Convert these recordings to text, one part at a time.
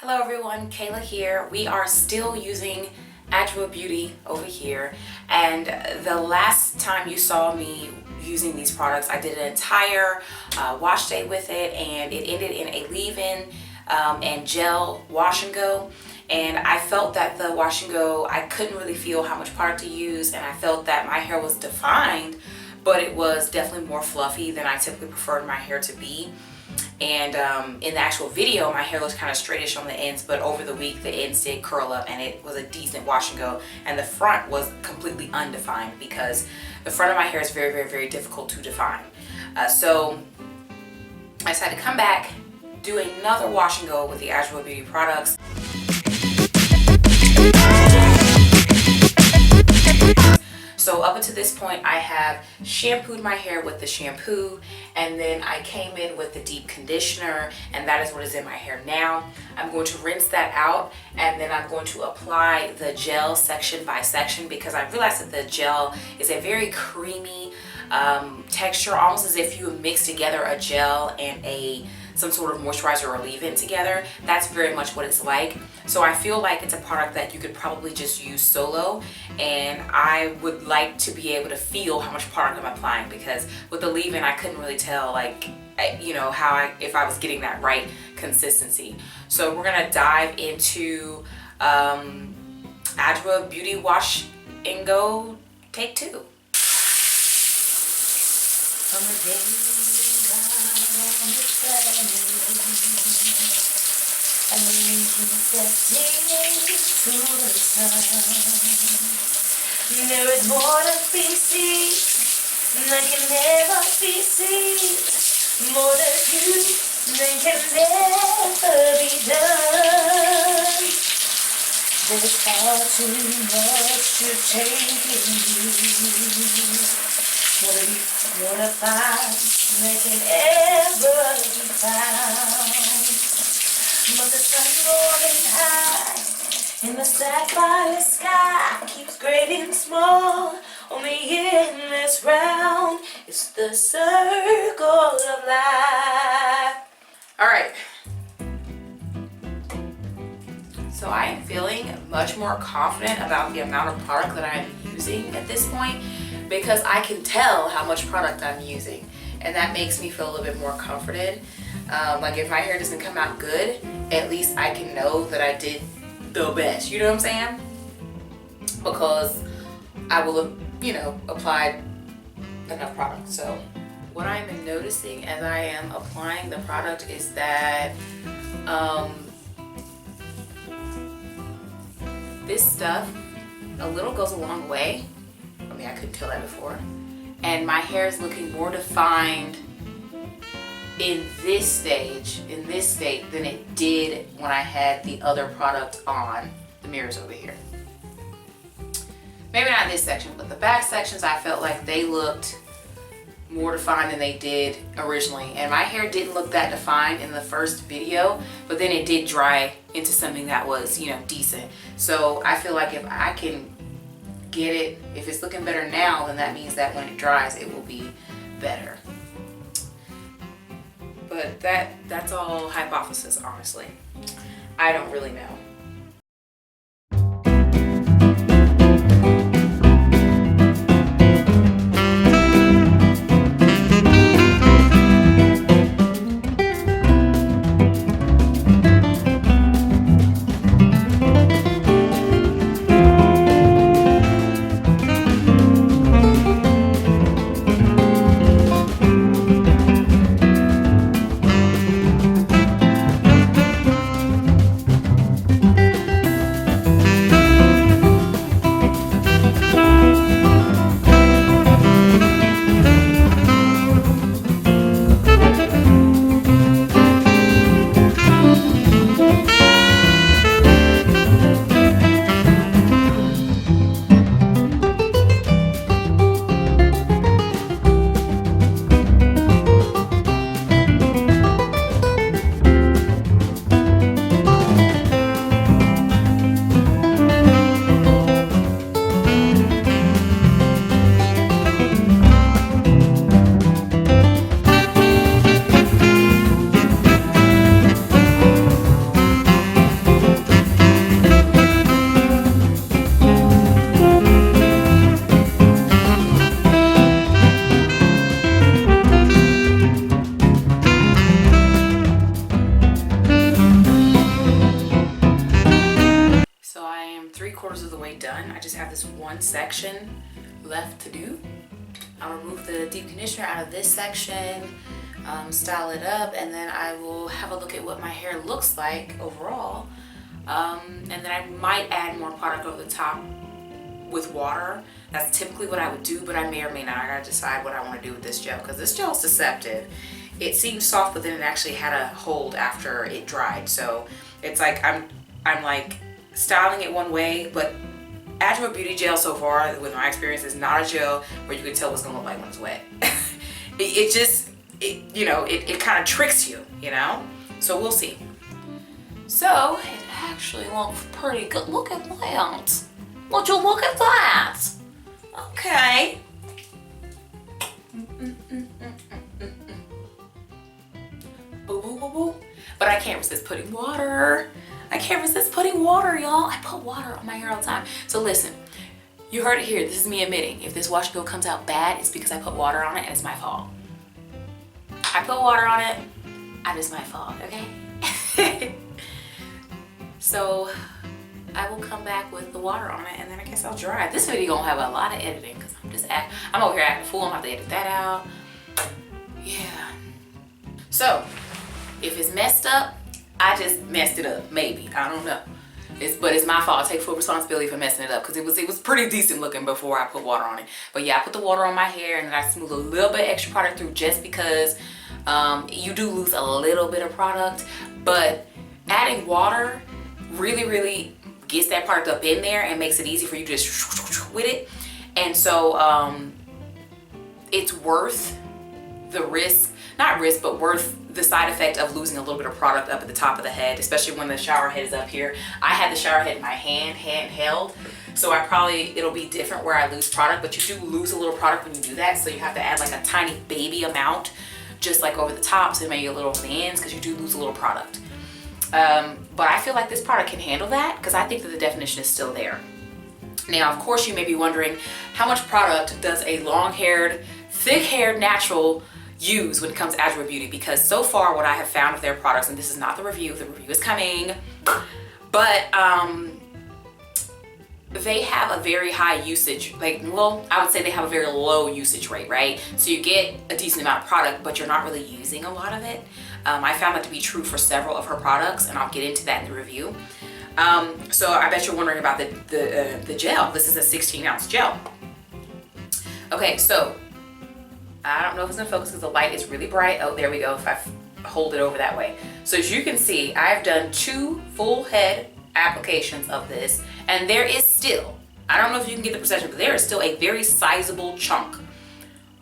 Hello everyone, Kayla here. We are still using Adwoa Beauty over here, and the last time you saw me using these products, I did an entire wash day with it, and it ended in a leave-in and gel wash and go. And I felt that the wash and go, I couldn't really feel how much product to use, and I felt that my hair was defined, but it was definitely more fluffy than I typically preferred my hair to be. And in the actual video, my hair looks kind of straightish on the ends, but over the week the ends did curl up and it was a decent wash and go, and the front was completely undefined because the front of my hair is very difficult to define. So I decided to come back, do another wash and go with the Adwoa Beauty products. So up until this point, I have shampooed my hair with the shampoo, and then I came in with the deep conditioner, and that is what is in my hair now. I'm going to rinse that out, and then I'm going to apply the gel section by section because I realized that the gel is a very creamy texture, almost as if you mix together a gel and some sort of moisturizer or leave-in together. That's very much what it's like. So I feel like it's a product that you could probably just use solo, and I would like to be able to feel how much product I'm applying, because with the leave-in I couldn't really tell, like, you know, if I was getting that right consistency. So we're gonna dive into Adwoa Beauty Wash and Go Take 2. From the day and the setting to the sun, there is more to be seen than can never be seen, more to do than can never be done. There's far too much to take in you. What are you gonna find that can ever be found? But the sun rolling high in the sapphire sky keeps great and small on the endless round. It's the circle of life. Alright. So I am feeling much more confident about the amount of product that I'm using at this point, because I can tell how much product I'm using, and that makes me feel a little bit more comforted. Like if my hair doesn't come out good, at least I can know that I did the best, you know what I'm saying? Because I will have, you know, applied enough product. So what I'm noticing as I am applying the product is that this stuff, a little goes a long way. I mean, I couldn't tell that before. And my hair is looking more defined in this state than it did when I had the other product on. The mirrors over here. Maybe not this section, but the back sections, I felt like they looked more defined than they did originally. And my hair didn't look that defined in the first video, but then it did dry into something that was, you know, decent. So I feel like if I can get it, if it's looking better now, then that means that when it dries it will be better. But that's all hypothesis, honestly. I don't really know. way done. I just have this one section left to do. I'll remove the deep conditioner out of this section, style it up, and then I will have a look at what my hair looks like overall. And then I might add more product over the top with water. That's typically what I would do, but I may or may not. I gotta decide what I want to do with this gel, because this gel is deceptive. It seemed soft, but then it actually had a hold after it dried. So it's like I'm like styling it one way, but Adwoa Beauty gel so far, with my experience, is not a gel where you can tell what's gonna look like when it's wet. it kind of tricks you, you know? So we'll see. So it actually looks pretty good. Look at that. Would you look at that? Okay. Boo, boo, boo, boo. But I can't resist putting water. I can't resist putting water, y'all. I put water on my hair all the time. So listen, you heard it here. This is me admitting. If this wash and go comes out bad, it's because I put water on it and it's my fault. I put water on it and it's my fault, okay? So I will come back with the water on it and then I guess I'll dry it. This video gonna have a lot of editing because I'm over here acting a fool. I'm gonna have to edit that out. Yeah. So if it's messed up, I just messed it up. Maybe, I don't know. But it's my fault. I take full responsibility for messing it up because it was pretty decent looking before I put water on it. But yeah, I put the water on my hair and then I smooth a little bit extra product through just because you do lose a little bit of product. But adding water really gets that product up in there and makes it easy for you to just with it. And so it's worth the risk, not risk, but worth the side effect of losing a little bit of product up at the top of the head, especially when the shower head is up here. I had the shower head in my handheld, so it'll be different where I lose product, but you do lose a little product when you do that, so you have to add like a tiny baby amount, just like over the top, so maybe a little ends, because you do lose a little product. But I feel like this product can handle that, because I think that the definition is still there. Now, of course, you may be wondering, how much product does a long-haired, thick-haired natural use when it comes to Adwoa Beauty? Because so far what I have found of their products, and this is not the review is coming, but they have a very high usage, I would say they have a very low usage rate, right? So you get a decent amount of product, but you're not really using a lot of it. I found that to be true for several of her products, and I'll get into that in the review. So I bet you're wondering about the gel. This is a 16-ounce gel. Okay, so I don't know if it's gonna focus because the light is really bright. Oh, there we go, if I hold it over that way. So as you can see, I've done 2 full head applications of this, and there is still, I don't know if you can get the perception, but there is still a very sizable chunk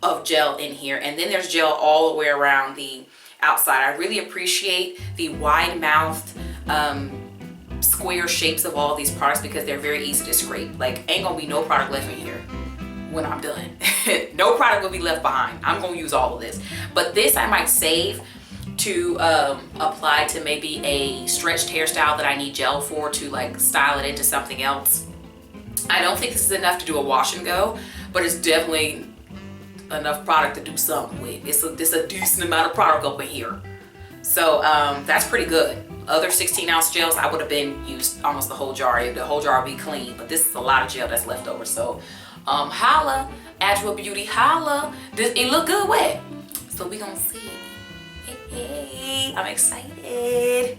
of gel in here, and then there's gel all the way around the outside. I really appreciate the wide-mouthed, square shapes of all these products because they're very easy to scrape. Like, ain't gonna be no product left in here when I'm done. No product will be left behind. I'm gonna use all of this. But this I might save to apply to maybe a stretched hairstyle that I need gel for, to like style it into something else. I don't think this is enough to do a wash and go, but it's definitely enough product to do something with. It's a decent amount of product up in here. So that's pretty good. Other 16-ounce gels, I would have been used almost the whole jar. The whole jar would be clean, but this is a lot of gel that's left over. So holla, Adwoa Beauty, holla. It look good wet. So we gonna see. Hey, I'm excited.